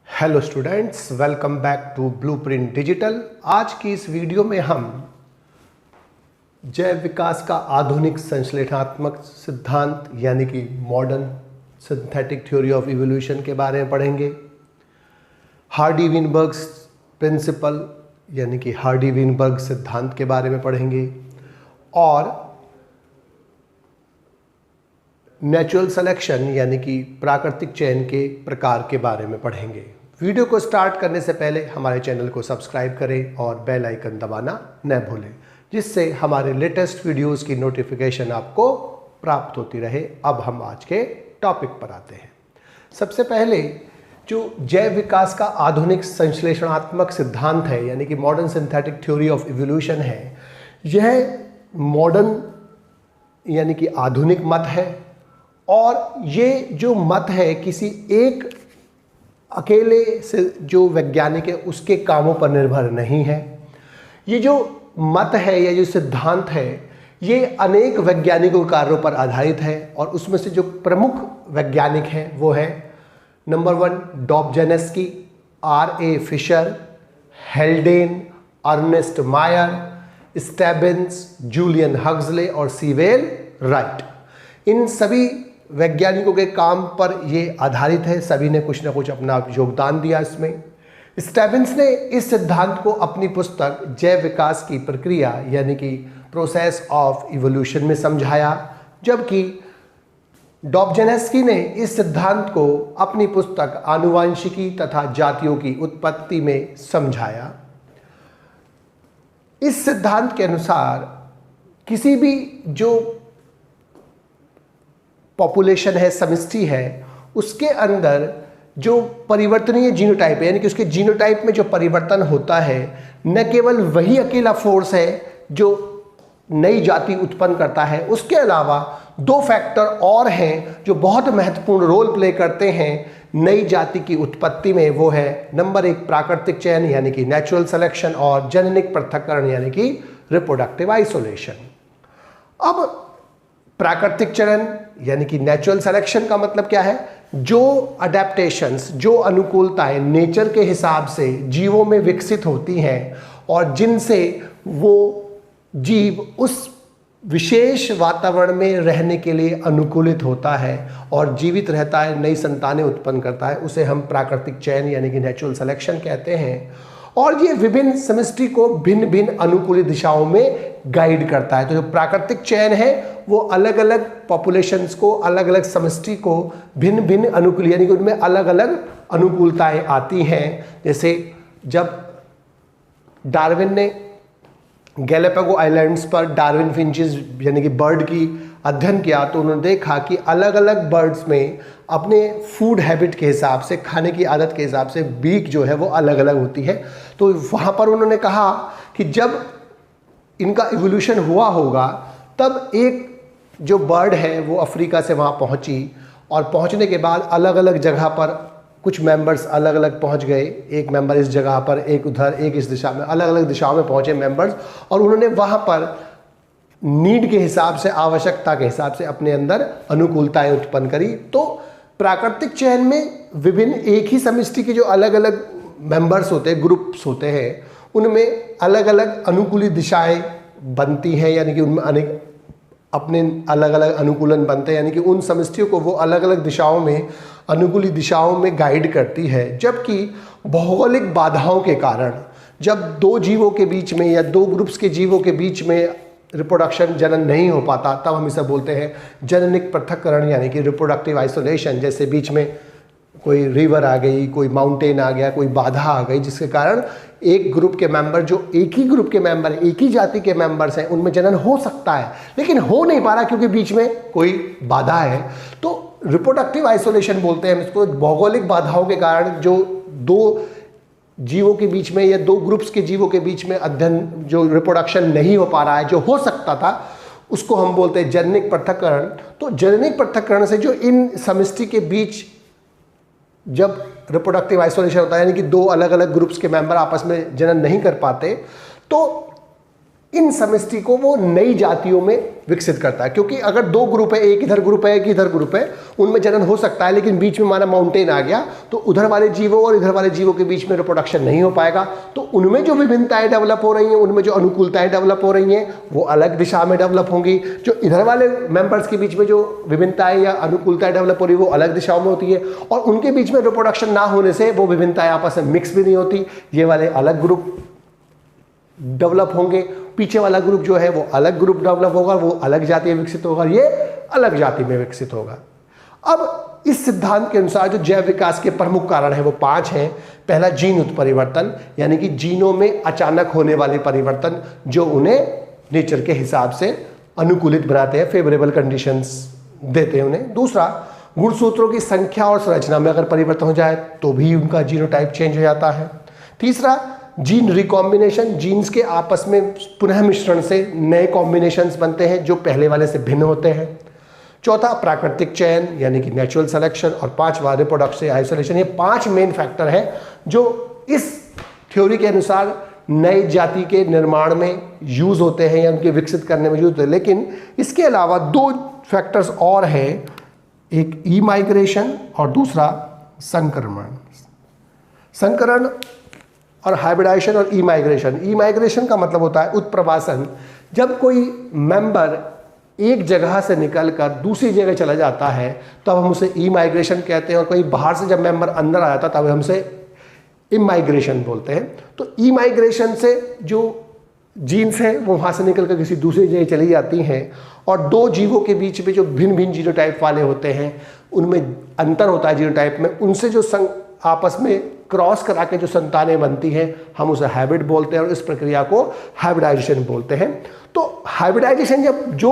Hello students, welcome back to blueprint digital. आज की इस वीडियो में हम जैव विकास का आधुनिक संश्लेषणात्मक सिद्धांत यानी कि modern synthetic theory of evolution के बारे में पढ़ेंगे। हार्डी-वीनबर्ग्स प्रिंसिपल यानी कि हार्डी-वीनबर्ग सिद्धांत के बारे में पढ़ेंगे और नेचुरल सिलेक्शन यानी कि प्राकृतिक चयन के प्रकार के बारे में पढ़ेंगे। वीडियो को स्टार्ट करने से पहले हमारे चैनल को सब्सक्राइब करें और बेल आइकन दबाना न भूलें, जिससे हमारे लेटेस्ट वीडियोस की नोटिफिकेशन आपको प्राप्त होती रहे। अब हम आज के टॉपिक पर आते हैं। सबसे पहले जो जैव विकास का आधुनिक संश्लेषणात्मक सिद्धांत है यानी कि modern synthetic theory of evolution है, यह मॉडर्न यानी कि आधुनिक मत है और ये जो मत है किसी एक अकेले से जो वैज्ञानिक है उसके कामों पर निर्भर नहीं है। ये जो मत है या जो सिद्धांत है ये अनेक वैज्ञानिकों के कार्यों पर आधारित है और उसमें से जो प्रमुख वैज्ञानिक हैं वो है number 1 Dobzhansky, R.A. Fisher, Haldane, Ernst Mayr, Stebbins, Julian Huxley और सीवेल राइट। इन सभी वैज्ञानिकों के काम पर ये आधारित है। सभी ने कुछ ना कुछ अपना योगदान दिया इसमें। स्टेबिंस ने इस सिद्धांत को अपनी पुस्तक जैव विकास की प्रक्रिया यानी कि प्रोसेस ऑफ इवोल्यूशन में समझाया, जबकि डॉबझानेस्की ने इस सिद्धांत को अपनी पुस्तक आनुवांशिकी तथा जातियों की उत्पत्ति में समझाया। इस सिद्धांत के अनुसार किसी भी जो पॉपुलेशन है, समष्टि है, उसके अंदर जो परिवर्तनीय जीनोटाइप है यानी कि उसके जीनोटाइप में जो परिवर्तन होता है, न केवल वही अकेला फोर्स है जो नई जाति उत्पन्न करता है, उसके अलावा 2 फैक्टर और हैं जो बहुत महत्वपूर्ण रोल प्ले करते हैं नई जाति की उत्पत्ति में। वो है नंबर 1 प्राकृतिक चयन यानी कि नेचुरल सिलेक्शन और जननिक पृथक्करण यानी कि रिप्रोडक्टिव आइसोलेशन। अब प्राकृतिक चयन यानी कि नेचुरल सिलेक्शन का मतलब क्या है? जो अडेप्टेशंस, जो अनुकूलताएं नेचर के हिसाब से जीवों में विकसित होती हैं और जिनसे वो जीव उस विशेष वातावरण में रहने के लिए अनुकूलित होता है और जीवित रहता है, नई संतानें उत्पन्न करता है, उसे हम प्राकृतिक चयन यानी कि नेचुरल सिलेक्शन कहते हैं। और ये विभिन्न समष्टि को भिन्न भिन्न अनुकूलित दिशाओं में गाइड करता है। तो जो प्राकृतिक चयन है वो अलग अलग पॉपुलेशंस को, अलग अलग समष्टि को भिन्न भिन्न अनुकूल यानी कि उनमें अलग अलग अनुकूलताएं आती हैं। जैसे जब डार्विन ने गैलापागो आइलैंड्स पर डार्विन फिंचेस यानी कि बर्ड की अध्ययन किया तो उन्होंने देखा कि अलग अलग बर्ड्स में अपने फूड हैबिट के हिसाब से, खाने की आदत के हिसाब से बीक जो है वो अलग अलग होती है। तो वहाँ पर उन्होंने कहा कि जब इनका इवोल्यूशन हुआ होगा तब एक जो बर्ड है वो अफ्रीका से वहाँ पहुँची और पहुँचने के बाद अलग अलग जगह पर कुछ मेंबर्स अलग अलग पहुंच गए। एक मेंबर इस जगह पर, एक उधर, एक इस दिशा में, अलग अलग दिशाओं में पहुंचे मेंबर्स और उन्होंने वहां पर नीड के हिसाब से, आवश्यकता के हिसाब से अपने अंदर अनुकूलताएं उत्पन्न करी। तो प्राकृतिक चयन में विभिन्न एक ही समष्टि के जो अलग अलग मेंबर्स होते हैं, ग्रुप्स होते हैं, उनमें अलग अलग अनुकूलित दिशाएं बनती हैं यानी कि उनमें अनेक अपने अलग अलग अनुकूलन बनते हैं यानी कि उन समष्टियों को वो अलग अलग दिशाओं में, अनुकूलित दिशाओं में गाइड करती है। जबकि भौगोलिक बाधाओं के कारण जब 2 जीवों के बीच में या 2 ग्रुप्स के जीवों के बीच में रिप्रोडक्शन, जनन नहीं हो पाता, तब हम इसे बोलते हैं जननिक पृथक्करण यानी कि रिप्रोडक्टिव आइसोलेशन। जैसे बीच में कोई रिवर आ गई, कोई माउंटेन आ गया, कोई बाधा आ गई, जिसके कारण एक ग्रुप के मेंबर जो एक ही ग्रुप के मेंबर, एक ही जाति के मेंबर्स हैं, उनमें जनन हो सकता है लेकिन हो नहीं पा रहा क्योंकि बीच में कोई बाधा है। तो रिप्रोडक्टिव आइसोलेशन बोलते हैं इसको। भौगोलिक बाधाओं के कारण जो 2 जीवों के बीच में या 2 ग्रुप्स के जीवों के बीच में अध्ययन, जो रिप्रोडक्शन नहीं हो पा रहा है, जो हो सकता था, उसको हम बोलते हैं जननिक पृथक्करण। तो जननिक पृथक्करण से जो इन समष्टि के बीच जब रिप्रोडक्टिव आइसोलेशन होता है यानी कि 2 अलग अलग ग्रुप्स के मेंबर आपस में जनन नहीं कर पाते, तो इन समष्टि को वो नई जातियों में विकसित करता है। क्योंकि अगर दो ग्रुप है, एक इधर ग्रुप है एक इधर ग्रुप है, उनमें जनन हो सकता है, लेकिन बीच में माना माउंटेन आ गया तो उधर वाले जीवों और इधर वाले जीवों के बीच में रिप्रोडक्शन नहीं हो पाएगा। तो उनमें जो विभिन्नताएं डेवलप हो रही हैं, उनमें जो अनुकूलताएं डेवलप हो रही हैं वो अलग दिशा में डेवलप होंगी। जो इधर वाले मेंबर्स के बीच में जो विभिन्नताएं या अनुकूलताएं डेवलप हो रही है वो अलग दिशाओं में होती है, और उनके बीच में रिप्रोडक्शन ना होने से वो विभिन्नताएं आपस में मिक्स भी नहीं होती। ये वाले अलग ग्रुप डेवलप होंगे, पीछे वाला ग्रुप जो है वो अलग ग्रुप डेवलप होगा, वो अलग जाति में विकसित होगा, ये अलग जाति में विकसित होगा। अब इस सिद्धांत के अनुसार जो जैव विकास के प्रमुख कारण हैं वो 5 हैं। पहला, जीन उत्परिवर्तन, यानी कि जीनों में अचानक होने वाले परिवर्तन जो उन्हें नेचर के हिसाब से अनुकूलित बनाते हैं, फेवरेबल कंडीशंस देते हैं उन्हें। दूसरा, गुणसूत्रों की संख्या और संरचना में अगर परिवर्तन हो जाए तो भी उनका जीनोटाइप चेंज हो जाता है। तीसरा, जीन रिकॉम्बिनेशन, जीन्स के आपस में पुनः मिश्रण से नए कॉम्बिनेशंस बनते हैं जो पहले वाले से भिन्न होते हैं। चौथा, प्राकृतिक चयन यानी कि नेचुरल सिलेक्शन, और 5वां, रिप्रोडक्शन आइसोलेशन। ये 5 मेन फैक्टर हैं जो इस थ्योरी के अनुसार नई जाति के निर्माण में यूज होते हैं या उनके विकसित करने में यूज होते हैं। लेकिन इसके अलावा 2 फैक्टर्स और हैं, एक ई माइग्रेशन और दूसरा संक्रमण। संकरण और हाइब्रिडाइजेशन और ई माइग्रेशन। ई माइग्रेशन का मतलब होता है उत्प्रवासन। जब कोई मेंबर एक जगह से निकलकर दूसरी जगह चला जाता है तब हम उसे ई माइग्रेशन कहते हैं, और कोई बाहर से जब मेंबर अंदर आ जाता है तब हम उसे इमाइग्रेशन बोलते हैं। तो ई माइग्रेशन से जो जीन्स हैं वो वहाँ से निकलकर किसी दूसरी जगह चली जाती हैं, और 2 जीवों के बीच में जो भिन्न भिन्न जीनोटाइप वाले होते हैं उनमें अंतर होता है जीनोटाइप में, उनसे जो आपस में क्रॉस करा के जो संतानें बनती हैं हम उसे हाइब्रिड बोलते हैं, और इस प्रक्रिया को हाइब्रिडाइजेशन बोलते हैं। तो हाइब्रिडाइजेशन जब जो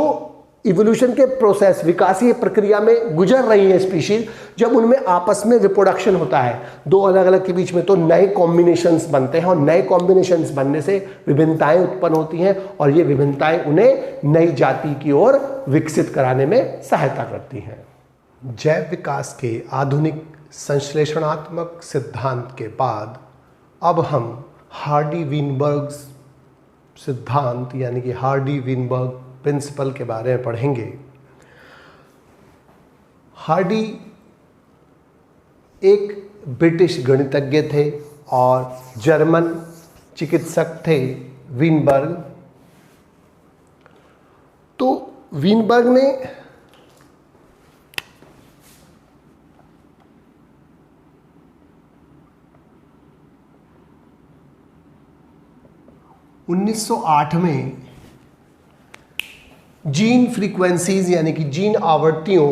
इवोल्यूशन के प्रोसेस, विकासीय प्रक्रिया में गुजर रही है स्पीशीज, जब उनमें आपस में रिप्रोडक्शन होता है 2 अलग अलग के बीच में, तो नए कॉम्बिनेशंस बनते हैं, और नए कॉम्बिनेशंस बनने से विभिन्नताएं उत्पन्न होती हैं, और ये विभिन्नताएं उन्हें नई जाति की ओर विकसित कराने में सहायता करती हैं। जैव विकास के आधुनिक संश्लेषणात्मक सिद्धांत के बाद अब हम हार्डी-वीनबर्ग सिद्धांत यानी कि हार्डी-वीनबर्ग प्रिंसिपल के बारे में पढ़ेंगे। हार्डी एक ब्रिटिश गणितज्ञ थे और जर्मन चिकित्सक थे वीनबर्ग। तो वीनबर्ग ने 1908 में जीन फ्रीक्वेंसीज यानी कि जीन आवृत्तियों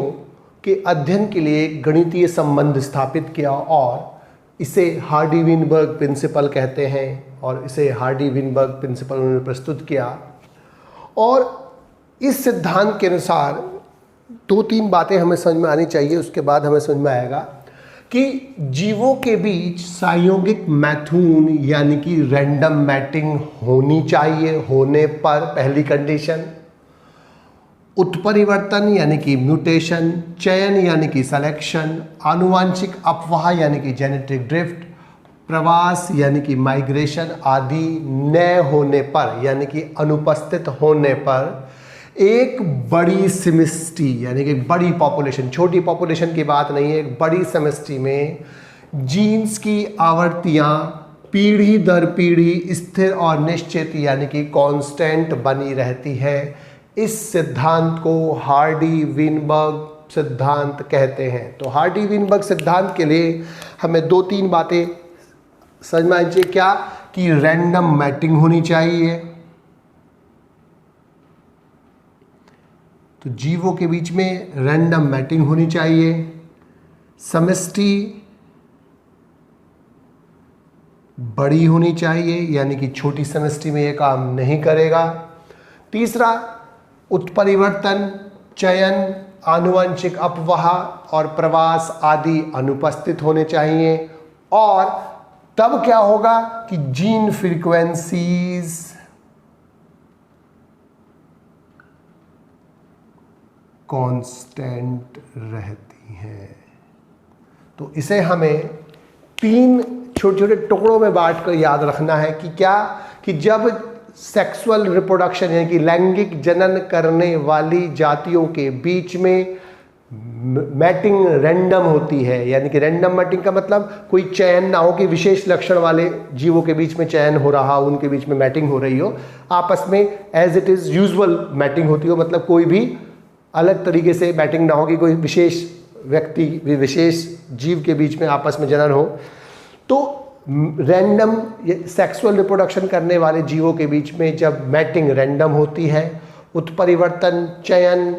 के अध्ययन के लिए गणितीय संबंध स्थापित किया, और इसे हार्डी-वीनबर्ग प्रिंसिपल कहते हैं, और इसे हार्डी-वीनबर्ग प्रिंसिपल उन्होंने प्रस्तुत किया। और इस सिद्धांत के अनुसार 2-3 बातें हमें समझ में आनी चाहिए, उसके बाद हमें समझ में आएगा कि जीवों के बीच संयोगिक मैथुन यानी कि रैंडम मैटिंग होनी चाहिए। होने पर पहली कंडीशन, उत्परिवर्तन यानी कि म्यूटेशन, चयन यानी कि सिलेक्शन, आनुवांशिक अपवाह यानी कि जेनेटिक ड्रिफ्ट, प्रवास यानी कि माइग्रेशन आदि न होने पर यानी कि अनुपस्थित होने पर एक बड़ी समष्टि यानी कि बड़ी पॉपुलेशन, छोटी पॉपुलेशन की बात नहीं है, एक बड़ी समष्टि में जीन्स की आवृत्तियां पीढ़ी दर पीढ़ी स्थिर और निश्चित यानी कि कांस्टेंट बनी रहती है। इस सिद्धांत को हार्डी-वीनबर्ग सिद्धांत कहते हैं। तो हार्डी-वीनबर्ग सिद्धांत के लिए हमें 2-3 बातें समझ में आनी चाहिए। क्या कि रैंडम मैटिंग होनी चाहिए, तो जीवों के बीच में रैंडम मैटिंग होनी चाहिए। समष्टि बड़ी होनी चाहिए यानी कि छोटी समष्टि में ये काम नहीं करेगा। तीसरा, उत्परिवर्तन, चयन, आनुवंशिक अपवाह और प्रवास आदि अनुपस्थित होने चाहिए। और तब क्या होगा कि जीन फ्रीक्वेंसीज कांस्टेंट रहती हैं। तो इसे हमें 3 छोटे छोटे टुकड़ों में बांट कर याद रखना है कि क्या कि जब सेक्सुअल रिप्रोडक्शन यानी कि लैंगिक जनन करने वाली जातियों के बीच में मैटिंग रैंडम होती है, यानी कि रैंडम मैटिंग का मतलब कोई चयन ना हो कि विशेष लक्षण वाले जीवों के बीच में चयन हो रहा हो, उनके बीच में मैटिंग हो रही हो, आपस में as it is usual mating होती हो, मतलब कोई भी अलग तरीके से मैटिंग ना हो कि कोई विशेष व्यक्ति विशेष जीव के बीच में आपस में जनन हो। तो रैंडम सेक्सुअल रिप्रोडक्शन करने वाले जीवों के बीच में जब मैटिंग रैंडम होती है, उत्परिवर्तन, चयन,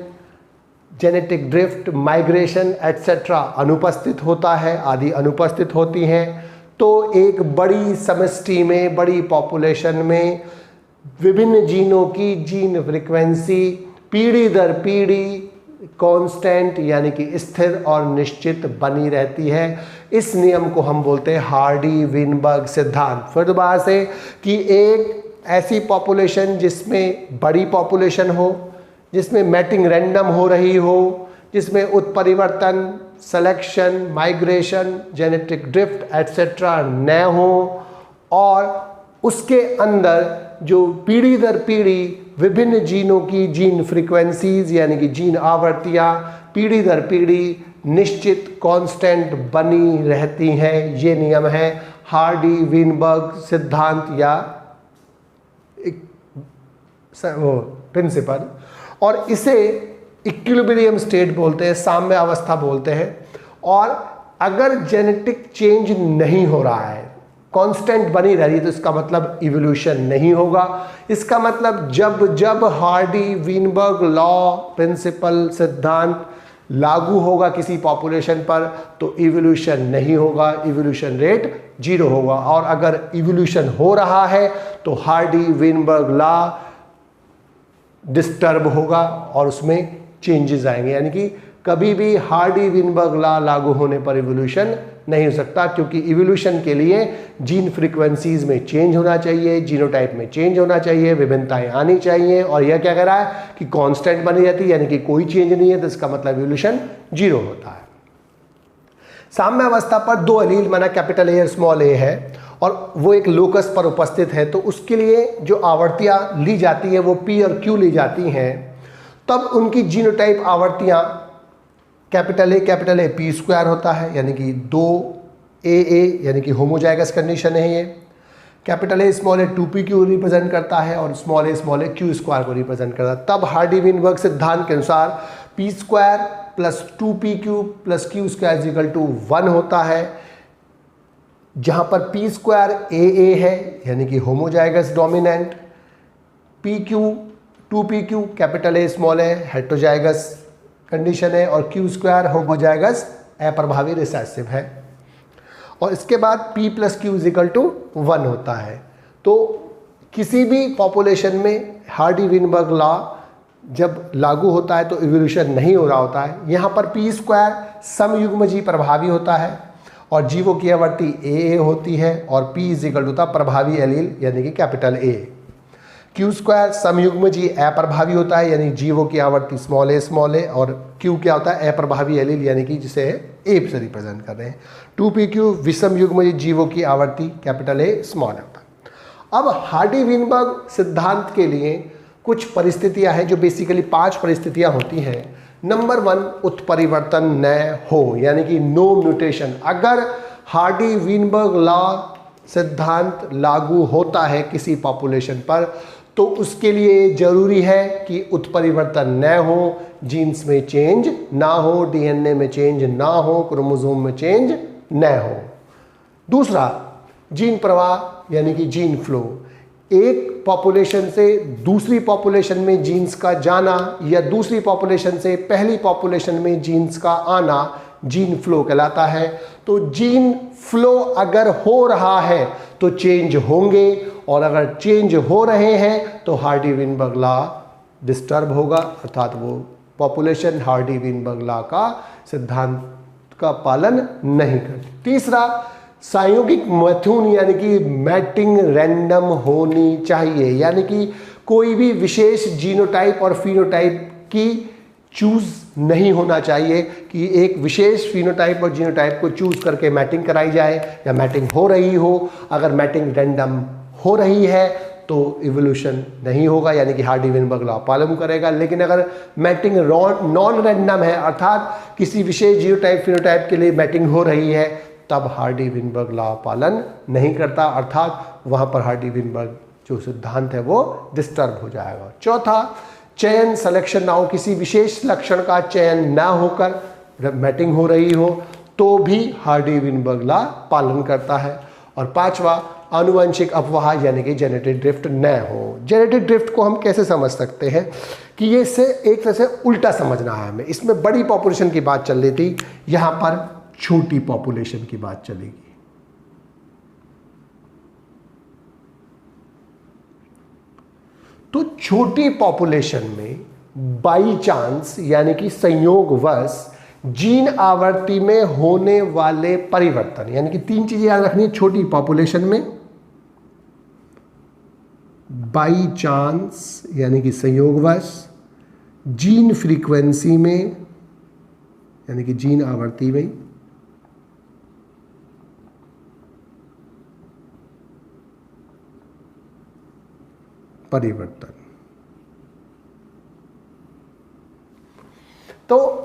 जेनेटिक ड्रिफ्ट, माइग्रेशन एटसेट्रा अनुपस्थित होता है, आदि अनुपस्थित होती हैं, तो एक बड़ी समष्टि में, बड़ी पॉपुलेशन में विभिन्न जीनों की जीन फ्रीक्वेंसी पीढ़ी दर पीढ़ी कांस्टेंट यानी कि स्थिर और निश्चित बनी रहती है। इस नियम को हम बोलते हैं हार्डी-विनबर्ग सिद्धांत। फिर दोबारा से कि एक ऐसी पॉपुलेशन जिसमें बड़ी पॉपुलेशन हो, जिसमें मैटिंग रैंडम हो रही हो, जिसमें उत्परिवर्तन, selection, migration, genetic drift etcetera न हो, और उसके अंदर जो पीढ़ी दर पीढ़ी विभिन्न जीनों की जीन फ्रीक्वेंसीज यानी कि जीन आवृत्तियाँ पीढ़ी दर पीढ़ी निश्चित कांस्टेंट बनी रहती हैं। ये नियम है हार्डी-विनबर्ग सिद्धांत या वो प्रिंसिपल, और इसे इक्विलिब्रियम स्टेट बोलते हैं, साम्य अवस्था बोलते हैं। और अगर जेनेटिक चेंज नहीं हो रहा है, कांस्टेंट बनी रह रही है, तो इसका मतलब इवोल्यूशन नहीं होगा। इसका मतलब जब जब हार्डी-विनबर्ग लॉ, प्रिंसिपल, सिद्धांत लागू होगा किसी पॉपुलेशन पर, तो इवोल्यूशन नहीं होगा, इवोल्यूशन रेट 0 होगा। और अगर इवोल्यूशन हो रहा है तो हार्डी-विनबर्ग लॉ डिस्टर्ब होगा और उसमें चेंजेस आएंगे, यानी कि कभी भी हार्डी-विनबर्ग लॉ लागू होने पर इवोल्यूशन नहीं हो सकता, क्योंकि इवोल्यूशन के लिए जीन फ्रीक्वेंसीज में चेंज होना चाहिए, जीनोटाइप में चेंज होना चाहिए, विभिन्नताएं आनी चाहिए। और यह क्या कह रहा है कि कांस्टेंट बनी रहती है, यानी कि कोई चेंज नहीं है, तो इसका मतलब इवोल्यूशन 0 होता है। साम्य अवस्था पर 2 एलील माना कैपिटल ए और स्मॉल ए है, और वो एक लोकस पर उपस्थित है, तो उसके लिए जो आवृत्तियाँ ली जाती है वो P और Q ली जाती हैं। तब उनकी जीनोटाइप आवृत्तियाँ कैपिटल ए P² होता है, यानी कि 2AA यानी कि होमोजाइगस कंडीशन है ये। Capital A small A 2PQ represent करता है और स्मॉल ए Q² को रिप्रेजेंट करता है। तब हार्डी-विनबर्ग सिद्धांत के अनुसार P² + 2PQ + Q² = 1 होता है, जहाँ पर P² AA है यानी कि homozygous dominant, PQ 2PQ capital A small A heterozygous condition है, और Q² होमोजाइगस अप्रभावी रिसेसिव है। और इसके बाद P + Q = 1 होता है। तो किसी भी पॉपुलेशन में हार्डी-विनबर्ग लॉ जब लागू होता है तो इवोल्यूशन नहीं हो रहा होता है। यहाँ पर P² समयुग्मजी प्रभावी होता है और जीवों की आवृत्ति AA होती है, और P होता प्रभावी एलील यानी कि कैपिटल A। Q² समयुग्मजी अप्रभावी होता है, यानी जीवों की आवृत्ति स्मॉल a, और Q क्या होता है अप्रभावी एलील यानी कि जिसे A से रिप्रेजेंट कर रहे हैं। 2PQ विषम युग्मजी जीवों की आवृत्ति कैपिटल A स्मॉल होता है। अब हार्डी-विनबर्ग सिद्धांत के लिए कुछ परिस्थितियां हैं, जो बेसिकली 5 परिस्थितियां होती हैं। नंबर 1, उत्परिवर्तन न हो, यानी कि नो म्यूटेशन। अगर हार्डी-विनबर्ग लॉ सिद्धांत लागू होता है किसी पॉपुलेशन पर, तो उसके लिए जरूरी है कि उत्परिवर्तन न हो, जीन्स में चेंज ना हो, DNA में चेंज ना हो, क्रोमोसोम में चेंज न हो। दूसरा, जीन प्रवाह यानी कि जीन फ्लो। एक पॉपुलेशन से दूसरी पॉपुलेशन में जीन्स का जाना या दूसरी पॉपुलेशन से पहली पॉपुलेशन में जीन्स का आना जीन फ्लो कहलाता है। तो जीन फ्लो अगर हो रहा है तो चेंज होंगे, और अगर चेंज हो रहे हैं तो हार्डी-विनबर्ग लॉ डिस्टर्ब होगा, अर्थात वो पॉपुलेशन हार्डी-विनबर्ग लॉ का सिद्धांत का पालन नहीं करती। तीसरा, संयोगिक मैथुन यानी कि मैटिंग रैंडम होनी चाहिए, यानी कि कोई भी विशेष जीनोटाइप और फिनोटाइप की चूज नहीं होना चाहिए कि एक विशेष फिनोटाइप और जीनोटाइप को चूज करके मैटिंग कराई जाए या मैटिंग हो रही हो। अगर मैटिंग रैंडम हो रही है तो इवोल्यूशन नहीं होगा, यानी कि हार्डी-विनबर्ग लॉ पालन करेगा। लेकिन अगर मैटिंग नॉन रैंडम है, अर्थात किसी विशेष जीनोटाइप फिनोटाइप के लिए मैटिंग हो रही है, तब हार्डी-विनबर्ग लॉ पालन नहीं करता, अर्थात वहाँ पर हार्डी-विनबर्ग जो सिद्धांत है वो डिस्टर्ब हो जाएगा। चौथा, चयन सिलेक्शन ना हो, किसी विशेष लक्षण का चयन ना होकर मैटिंग हो रही हो तो भी हार्डी-विनबर्ग लॉ पालन करता है। और पांचवा, आनुवंशिक अपवाह यानी कि जेनेटिक ड्रिफ्ट न हो। जेनेटिक ड्रिफ्ट को हम कैसे समझ सकते हैं कि ये इससे एक तरह से उल्टा समझना है हमें। इसमें बड़ी पॉपुलेशन की बात चल रही थी, यहां पर छोटी पॉपुलेशन की बात चलेगी। तो छोटी पॉपुलेशन में बाई चांस यानी कि संयोगवश जीन आवर्ती में होने वाले परिवर्तन, यानी कि तीन चीजें याद रखनी है छोटी पॉपुलेशन में, बाई चांस यानी कि संयोगवश, जीन फ्रीक्वेंसी में यानी कि जीन आवर्ती में, परिवर्तन। तो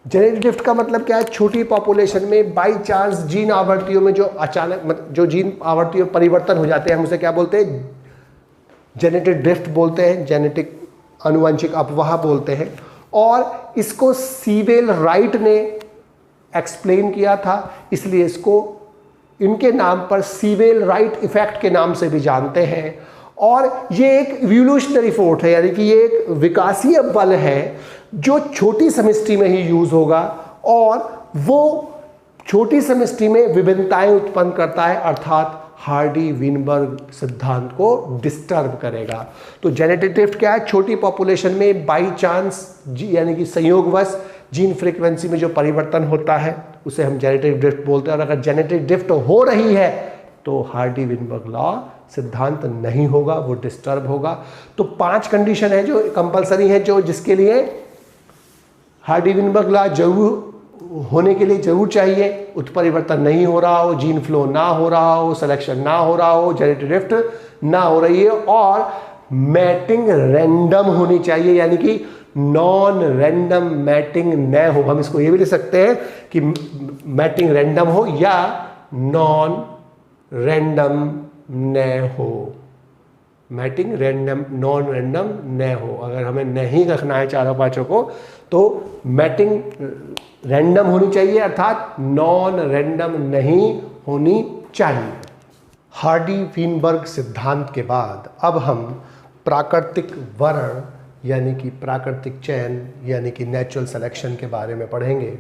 जेनेटिक ड्रिफ्ट का मतलब क्या है? छोटी पॉपुलेशन में बाई चांस जीन आवर्तियों में जो अचानक जो जीन आवर्तियों परिवर्तन हो जाते हैं, हम उसे क्या बोलते हैं? जेनेटिक ड्रिफ्ट बोलते हैं, जेनेटिक आनुवंशिक अपवाह बोलते हैं। और इसको सीवेल राइट ने एक्सप्लेन किया था, इसलिए इसको इनके नाम पर सीवेल राइट इफेक्ट के नाम से भी जानते हैं। और ये एक इवोल्यूशनरी फोर्स है, यानी कि ये एक विकासीय बल है जो छोटी समष्टि में ही यूज होगा और वो छोटी समष्टि में विभिन्नताएं उत्पन्न करता है, अर्थात हार्डी-विनबर्ग सिद्धांत को डिस्टर्ब करेगा। तो जेनेटिक ड्रिफ्ट क्या है? छोटी पॉपुलेशन में बाई चांस यानी कि संयोगवश जीन फ्रीक्वेंसी में जो परिवर्तन होता है उसे हम जेनेटिक ड्रिफ्ट बोलते हैं। और अगर जेनेटिक ड्रिफ्ट हो रही है तो हार्डी-विनबर्ग लॉ सिद्धांत नहीं होगा, वो डिस्टर्ब होगा। तो 5 कंडीशन है जो कंपलसरी है, जो जिसके लिए हार्डी-विनबर्ग लॉ जरूर होने के लिए जरूर चाहिए। उत्परिवर्तन नहीं हो रहा हो, जीन फ्लो ना हो रहा हो, सिलेक्शन ना हो रहा हो, जेनेटिक ड्रिफ्ट ना हो रही है, और मैटिंग रैंडम होनी चाहिए, यानी कि नॉन रैंडम मैटिंग न हो। हम इसको ये भी लिख सकते हैं कि मैटिंग रैंडम हो या नॉन रैंडम न हो। मैटिंग रैंडम नॉन रैंडम न हो। अगर हमें नहीं रखना है चारों पांचों को तो मैटिंग रैंडम होनी चाहिए, अर्थात नॉन रैंडम नहीं होनी चाहिए। हार्डी-विनबर्ग सिद्धांत के बाद अब हम प्राकृतिक वर्ण यानी कि प्राकृतिक चयन यानी कि नेचुरल सिलेक्शन के बारे में पढ़ेंगे।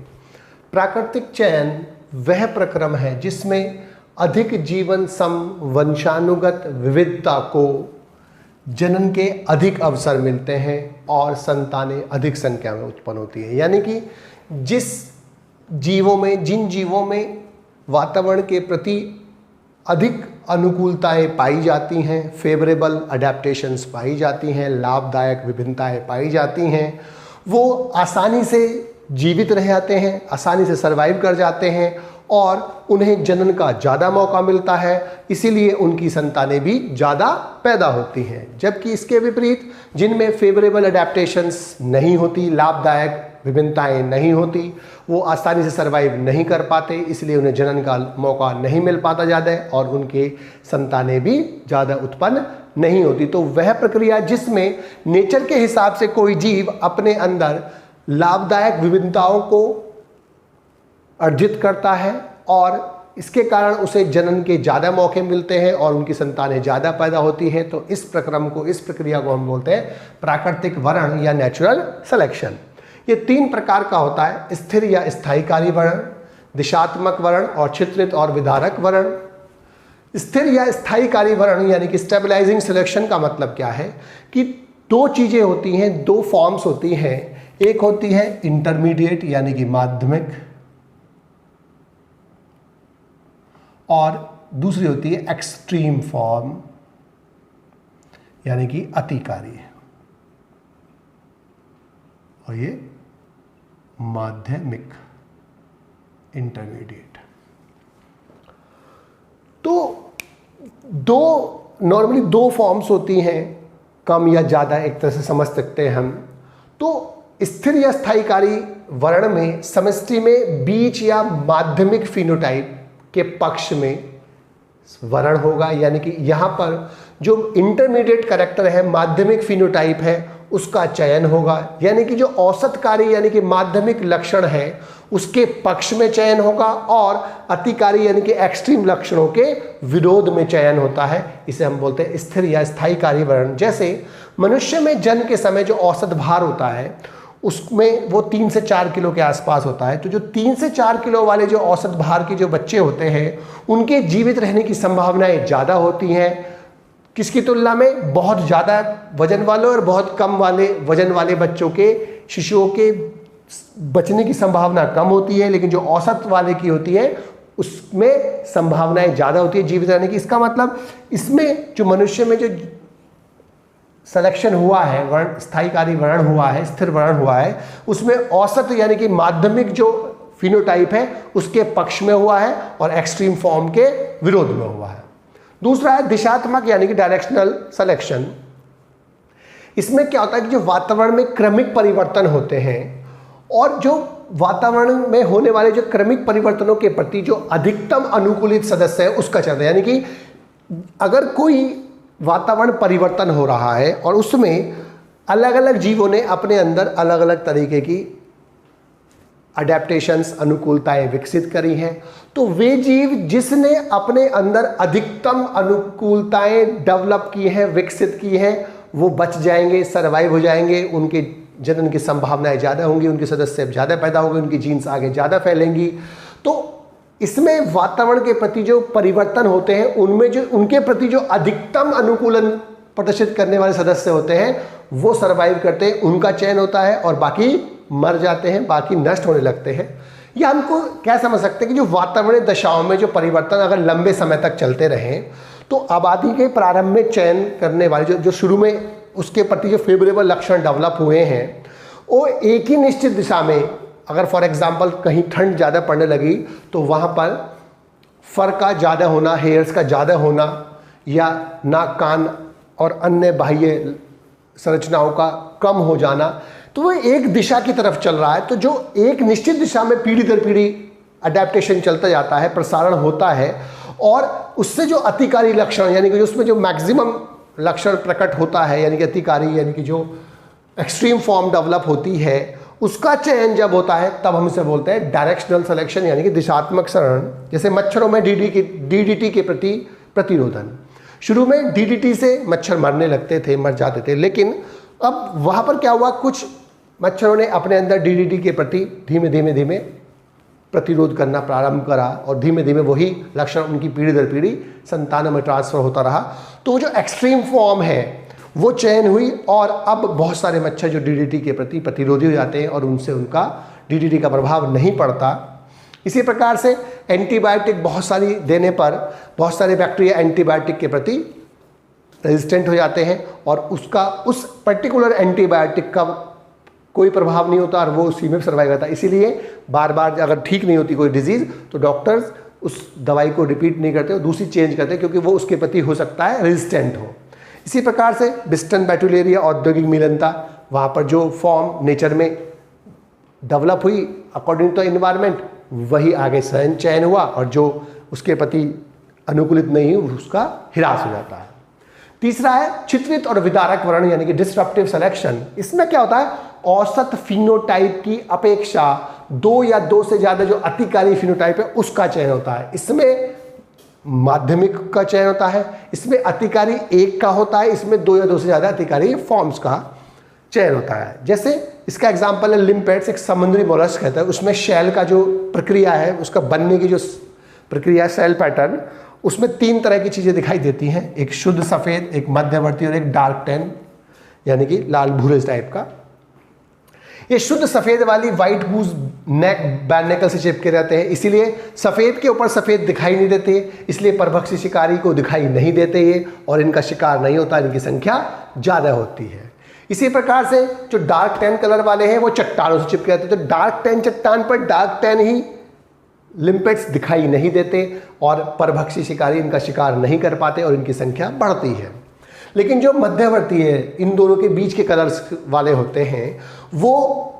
प्राकृतिक चयन वह प्रक्रम है जिसमें अधिक जीवन सम वंशानुगत विविधता को जनन के अधिक अवसर मिलते हैं और संतानें अधिक संख्या में उत्पन्न होती है। यानी कि जिन जीवों में वातावरण के प्रति अधिक अनुकूलताएं पाई जाती हैं, फेवरेबल अडेप्टेशंस पाई जाती हैं, लाभदायक विभिन्नताएं पाई जाती हैं, वो आसानी से जीवित रह जाते हैं, आसानी से सर्वाइव कर जाते हैं और उन्हें जनन का ज़्यादा मौका मिलता है, इसीलिए उनकी संतानें भी ज़्यादा पैदा होती हैं। जबकि इसके विपरीत जिनमें फेवरेबल अडेप्टेशंस नहीं होती, लाभदायक विभिन्नताएं नहीं होती, वो आसानी से सर्वाइव नहीं कर पाते, इसलिए उन्हें जनन का मौका नहीं मिल पाता ज़्यादा और उनके संतानें भी ज़्यादा उत्पन्न नहीं होती। तो वह प्रक्रिया जिसमें नेचर के हिसाब से कोई जीव अपने अंदर लाभदायक विभिन्नताओं को अर्जित करता है और इसके कारण उसे जनन के ज़्यादा मौके मिलते हैं और उनकी संतानें ज़्यादा पैदा होती हैं, तो इस प्रक्रिया को हम बोलते हैं प्राकृतिक वर्ण या नेचुरल सिलेक्शन। ये 3 प्रकार का होता है: स्थिर या स्थायीकारी वर्ण, दिशात्मक वर्ण और चित्रित और विधारक वर्ण। स्थिर या स्थायीकारी वर्ण यानी कि स्टेबलाइजिंग सिलेक्शन का मतलब क्या है कि 2 चीज़ें होती हैं, 2 फॉर्म्स होती हैं। एक होती है इंटरमीडिएट यानी कि माध्यमिक और दूसरी होती है एक्सट्रीम फॉर्म यानी कि अतिकारी, और ये माध्यमिक इंटरमीडिएट। तो 2 नॉर्मली दो फॉर्म्स होती हैं, कम या ज़्यादा, एक तरह से समझ सकते हैं हम। तो स्थिर या स्थायीकारी वर्ण में समष्टि में बीच या माध्यमिक फिनोटाइप के पक्ष में वर्ण होगा, यानी कि यहाँ पर जो इंटरमीडिएट कैरेक्टर है, माध्यमिक फिनोटाइप है, उसका चयन होगा, यानी कि जो औसतकारी यानी कि माध्यमिक लक्षण है उसके पक्ष में चयन होगा, और अतिकारी यानी कि एक्सट्रीम लक्षणों के विरोध में चयन होता है। इसे हम बोलते हैं स्थिर या स्थायीकारी वर्ण। जैसे मनुष्य में जन्म के समय जो औसत भार होता है उसमें वो 3 से 4 किलो के आसपास होता है। तो जो 3 से 4 किलो वाले जो औसत भार के जो बच्चे होते हैं उनके जीवित रहने की संभावनाएं ज़्यादा होती हैं, किसकी तुलना में? बहुत ज़्यादा वजन वाले और बहुत कम वाले वजन वाले बच्चों के, शिशुओं के बचने की संभावना कम होती है, लेकिन जो औसत वाले की होती है उसमें संभावनाएं ज़्यादा होती है जीवित रहने की। इसका मतलब इसमें जो मनुष्य में जो सिलेक्शन हुआ है, वर्ण स्थायीकारी वर्ण हुआ है, स्थिर वर्ण हुआ है, उसमें औसत यानी कि माध्यमिक जो फिनोटाइप है उसके पक्ष में हुआ है और एक्सट्रीम फॉर्म के विरोध में हुआ है। दूसरा है दिशात्मक यानी कि डायरेक्शनल सिलेक्शन। इसमें क्या होता है कि जो वातावरण में क्रमिक परिवर्तन होते हैं और जो वातावरण में होने वाले जो क्रमिक परिवर्तनों के प्रति जो अधिकतम अनुकूलित सदस्य है उसका चयन, यानी कि अगर कोई वातावरण परिवर्तन हो रहा है और उसमें अलग अलग जीवों ने अपने अंदर अलग अलग तरीके की अडेप्टेशंस, अनुकूलताएं विकसित करी हैं, तो वे जीव जिसने अपने अंदर अधिकतम अनुकूलताएं डेवलप की हैं, विकसित की हैं, वो बच जाएंगे, सर्वाइव हो जाएंगे, उनके जनन की संभावनाएं ज़्यादा होंगी, उनके सदस्य ज़्यादा पैदा होंगे, उनकी जीन्स आगे ज़्यादा फैलेंगी। तो इसमें वातावरण के प्रति जो परिवर्तन होते हैं उनमें जो उनके प्रति जो अधिकतम अनुकूलन प्रदर्शित करने वाले सदस्य होते हैं वो सर्वाइव करते हैं, उनका चयन होता है, और बाकी मर जाते हैं, बाकी नष्ट होने लगते हैं। या हमको क्या समझ सकते हैं कि जो वातावरणीय दशाओं में जो परिवर्तन अगर लंबे समय तक चलते रहें तो आबादी के प्रारंभ में चयन करने वाले जो शुरू में उसके प्रति जो फेवरेबल लक्षण डेवलप हुए हैं वो एक ही निश्चित दिशा में, अगर फॉर एग्जांपल कहीं ठंड ज़्यादा पड़ने लगी तो वहाँ पर फर का ज़्यादा होना, हेयर्स का ज़्यादा होना, या नाक, कान और अन्य बाह्य संरचनाओं का कम हो जाना, तो वो एक दिशा की तरफ चल रहा है। तो जो एक निश्चित दिशा में पीढ़ी दर पीढ़ी अडेप्टेशन चलता जाता है, प्रसारण होता है, और उससे जो अतिकारी लक्षण यानी कि उसमें जो मैक्सिमम लक्षण प्रकट होता है, यानी कि अतिकारी यानी कि जो एक्सट्रीम फॉर्म डेवलप होती है, उसका चयन जब होता है तब हम इसे बोलते हैं डायरेक्शनल सिलेक्शन यानी कि दिशात्मक चरण। जैसे मच्छरों में डीडीटी के प्रति प्रतिरोधन, शुरू में डीडीटी से मच्छर मरने लगते थे, मर जाते थे, लेकिन अब वहाँ पर क्या हुआ, कुछ मच्छरों ने अपने अंदर डीडीटी के प्रति धीमे धीमे प्रतिरोध करना प्रारंभ करा, और धीमे धीमे वही लक्षण उनकी पीढ़ी दर पीढ़ी संतानों में ट्रांसफर होता रहा। तो वो जो एक्सट्रीम फॉर्म है वो चयन हुई, और अब बहुत सारे मच्छर जो डीडीटी के प्रति प्रतिरोधी हो जाते हैं और उनसे उनका डीडीटी का प्रभाव नहीं पड़ता। इसी प्रकार से एंटीबायोटिक बहुत सारी देने पर बहुत सारे बैक्टीरिया एंटीबायोटिक के प्रति रेजिस्टेंट हो जाते हैं, और उस पर्टिकुलर एंटीबायोटिक का कोई प्रभाव नहीं होता और वो उसी में सर्वाइव करता है। इसीलिए बार बार अगर ठीक नहीं होती कोई डिजीज़ तो डॉक्टर्स उस दवाई को रिपीट नहीं करते, दूसरी चेंज करते हैं, क्योंकि वो उसके प्रति हो सकता है रेजिस्टेंट हो। इसी प्रकार से बिस्टन बैक्टीरिया औद्योगिक मिलनता, वहाँ पर जो फॉर्म नेचर में डेवलप हुई अकॉर्डिंग टू एनवायरनमेंट, वही आगे सहन चयन हुआ, और जो उसके प्रति अनुकूलित नहीं हुई उसका ह्रास हो जाता है। तीसरा है चित्रित और विदारक वर्ण यानी कि डिस्ट्रप्टिव सिलेक्शन। इसमें क्या होता है, औसत फिनोटाइप की अपेक्षा 2 या 2 से ज़्यादा जो अतिकारी फिनोटाइप है उसका चयन होता है। इसमें माध्यमिक का चयन होता है, इसमें अतिकारी 1 का होता है, इसमें 2 या 2 से ज़्यादा अतिकारी फॉर्म्स का चयन होता है। जैसे इसका एग्जाम्पल है लिम्पेट्स, एक समुद्री मोलस्क कहता है, उसमें शैल का जो प्रक्रिया है, उसका बनने की जो प्रक्रिया है, सेल पैटर्न, उसमें 3 तरह की चीज़ें दिखाई देती हैं, एक शुद्ध सफ़ेद, एक मध्यवर्ती और एक डार्क टैन यानी कि लाल भूरे टाइप का। ये शुद्ध सफ़ेद वाली वाइट गूज नेक बैर्नेकल से चिपके रहते हैं, इसीलिए सफ़ेद के ऊपर सफ़ेद दिखाई नहीं देते, इसलिए परभक्षी शिकारी को दिखाई नहीं देते ये, और इनका शिकार नहीं होता, इनकी संख्या ज़्यादा होती है। इसी प्रकार से जो डार्क टैन कलर वाले हैं वो चट्टानों से चिपके रहते हैं, तो डार्क टैन चट्टान पर डार्क टैन ही लिम्पेट्स दिखाई नहीं देते और परभक्षी शिकारी इनका शिकार नहीं कर पाते और इनकी संख्या बढ़ती है। लेकिन जो मध्यवर्ती है, इन दोनों के बीच के कलर्स वाले होते हैं, वो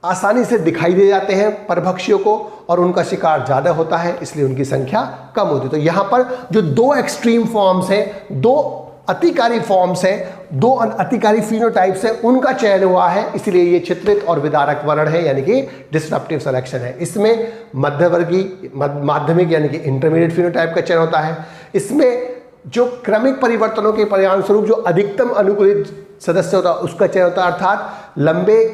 आसानी से दिखाई दे जाते हैं परभक्षियों को और उनका शिकार ज़्यादा होता है, इसलिए उनकी संख्या कम होती है। तो यहाँ पर जो दो एक्सट्रीम फॉर्म्स हैं, दो अतिकारी फॉर्म्स हैं, दो अतिकारी फिनोटाइप्स हैं, उनका चयन हुआ है, इसलिए ये चित्रित और विदारक वर्ण है, यानी कि डिसरप्टिव सिलेक्शन है। इसमें मध्यवर्गीय माध्यमिक यानी कि इंटरमीडिएट फिनोटाइप का चयन होता है। इसमें जो क्रमिक परिवर्तनों के परिणामस्वरूप जो अधिकतम अनुकूलित सदस्य होता है उसका चयन होता है, अर्थात लंबे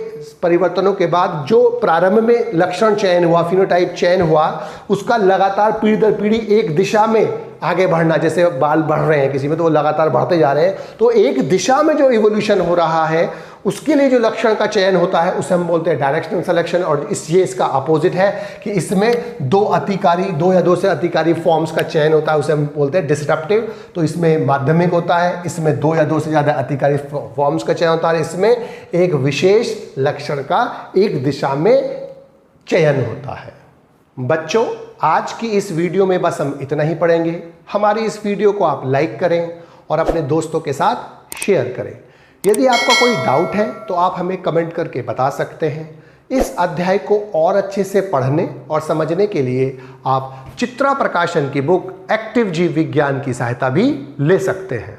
परिवर्तनों के बाद जो प्रारंभ में लक्षण चयन हुआ, फिनोटाइप चयन हुआ, उसका लगातार पीढ़ी दर पीढ़ी एक दिशा में आगे बढ़ना। जैसे बाल बढ़ रहे हैं किसी में तो वो लगातार बढ़ते जा रहे हैं, तो एक दिशा में जो इवोल्यूशन हो रहा है उसके लिए जो लक्षण का चयन होता है उसे हम बोलते हैं डायरेक्शनल सिलेक्शन। और ये इसका अपोजिट है कि इसमें दो या दो से अतिकारी फॉर्म्स का चयन होता है, उसे हम बोलते हैं डिसरप्टिव। तो इसमें माध्यमिक होता है, इसमें दो या दो से ज़्यादा अतिकारी फॉर्म्स का चयन होता है, इसमें एक विशेष लक्षण का एक दिशा में चयन होता है। बच्चों, आज की इस वीडियो में बस हम इतना ही पढ़ेंगे। हमारी इस वीडियो को आप लाइक करें और अपने दोस्तों के साथ शेयर करें। यदि आपका कोई डाउट है तो आप हमें कमेंट करके बता सकते हैं। इस अध्याय को और अच्छे से पढ़ने और समझने के लिए आप चित्रा प्रकाशन की बुक एक्टिव जीव विज्ञान की सहायता भी ले सकते हैं।